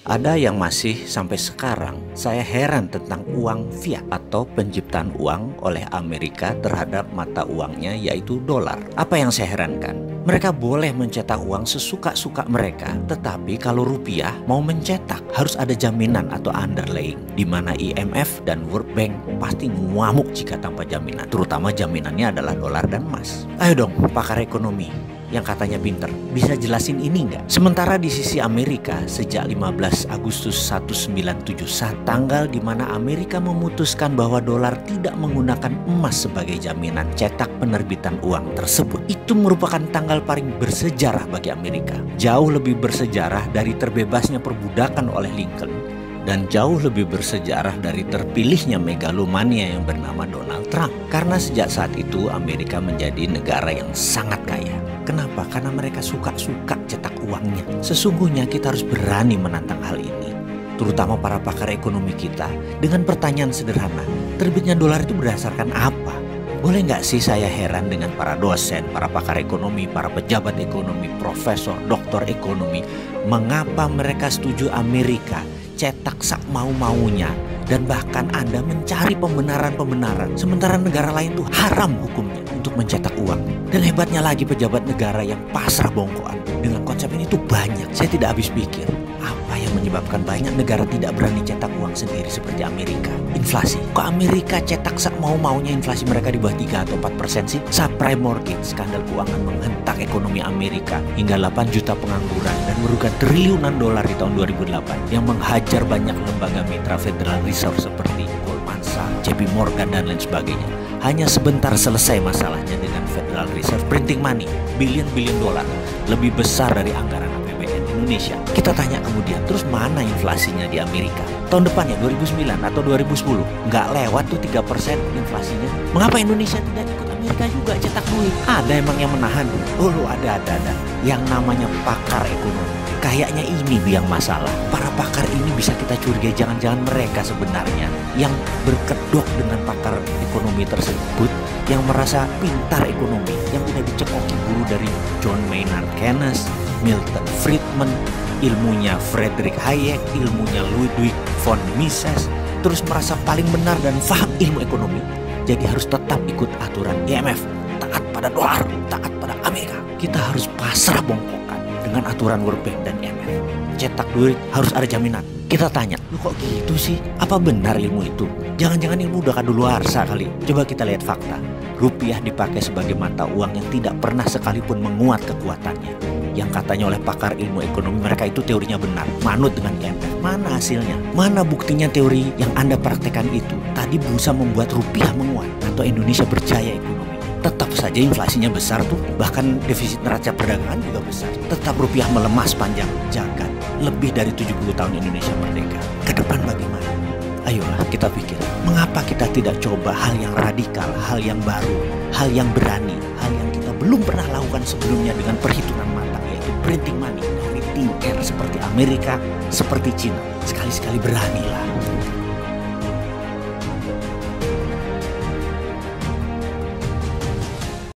Ada yang masih sampai sekarang saya heran tentang uang fiat atau penciptaan uang oleh Amerika terhadap mata uangnya yaitu dolar. Apa yang saya herankan? Mereka boleh mencetak uang sesuka-suka mereka, tetapi kalau rupiah mau mencetak harus ada jaminan atau underlying, di mana IMF dan World Bank pasti ngamuk jika tanpa jaminan, terutama jaminannya adalah dolar dan emas. Ayo dong pakar ekonomi yang katanya pinter, bisa jelasin ini nggak? Sementara di sisi Amerika, sejak 15 Agustus 1971, tanggal di mana Amerika memutuskan bahwa dolar tidak menggunakan emas sebagai jaminan cetak penerbitan uang tersebut, itu merupakan tanggal paling bersejarah bagi Amerika. Jauh lebih bersejarah dari terbebasnya perbudakan oleh Lincoln, dan jauh lebih bersejarah dari terpilihnya megalomania yang bernama Donald Trump. Karena sejak saat itu Amerika menjadi negara yang sangat kaya. Kenapa? Karena mereka suka-suka cetak uangnya. Sesungguhnya kita harus berani menantang hal ini, terutama para pakar ekonomi kita, dengan pertanyaan sederhana, terbitnya dolar itu berdasarkan apa? Boleh nggak sih saya heran dengan para dosen, para pakar ekonomi, para pejabat ekonomi, profesor, doktor ekonomi, mengapa mereka setuju Amerika cetak sak mau-maunya, dan bahkan Anda mencari pembenaran-pembenaran, sementara negara lain tuh haram hukumnya untuk mencetak uang. Dan hebatnya lagi pejabat negara yang pasrah bongkoan dengan konsep ini tuh banyak. Saya tidak habis pikir, apa yang menyebabkan banyak negara tidak berani cetak uang sendiri seperti Amerika? Inflasi. Kok Amerika cetak sak mau-maunya inflasi mereka di bawah 3 atau 4% sih? Subprime mortgage, skandal keuangan menghentak ekonomi Amerika hingga 8 juta pengangguran dan merugikan triliunan dolar di tahun 2008 yang menghajar banyak lembaga mitra Federal Reserve seperti Goldman Sachs, JP Morgan dan lain sebagainya. Hanya sebentar selesai masalahnya dengan Federal Reserve printing money billion-billion dolar, lebih besar dari anggaran APBN Indonesia. Kita tanya kemudian, terus mana inflasinya di Amerika? Tahun depannya 2009 atau 2010 nggak lewat tuh 3% inflasinya. Mengapa Indonesia tidak ikut Amerika juga cetak duit? Ada emang yang menahan? Oh ada. Yang namanya pakar ekonomi. Kayaknya ini yang masalah. Para pakar ini bisa kita curigai, jangan-jangan mereka sebenarnya yang berkedok dengan pakar ekonomi tersebut, yang merasa pintar ekonomi, yang udah dicekoki guru dari John Maynard Keynes, Milton Friedman, ilmunya Friedrich Hayek, ilmunya Ludwig von Mises, terus merasa paling benar dan paham ilmu ekonomi, jadi harus tetap ikut aturan IMF, taat pada dolar, taat pada Amerika. Kita harus pasrah bongkokan dengan aturan World Bank dan IMF. Cetak duit harus ada jaminan. Kita tanya, lu kok gitu sih? Apa benar ilmu itu? Jangan-jangan ilmu udah kadaluarsa kali. Coba kita lihat fakta. Rupiah dipakai sebagai mata uang yang tidak pernah sekalipun menguat kekuatannya. Yang katanya oleh pakar ilmu ekonomi mereka itu teorinya benar, manut dengan IMF. Mana hasilnya? Mana buktinya teori yang Anda praktekkan itu tadi berusaha membuat rupiah menguat atau Indonesia berjaya ekonomi? Tetap saja inflasinya besar tuh, bahkan defisit neraca perdagangan juga besar. Tetap rupiah melemah sepanjang jagat. Lebih dari 70 tahun Indonesia merdeka. Ke depan bagaimana? Ayolah kita pikir, mengapa kita tidak coba hal yang radikal, hal yang baru, hal yang berani, hal yang kita belum pernah lakukan sebelumnya dengan perhitungan matang, yaitu printing money dari thin air seperti Amerika, seperti Cina. Sekali-sekali beranilah.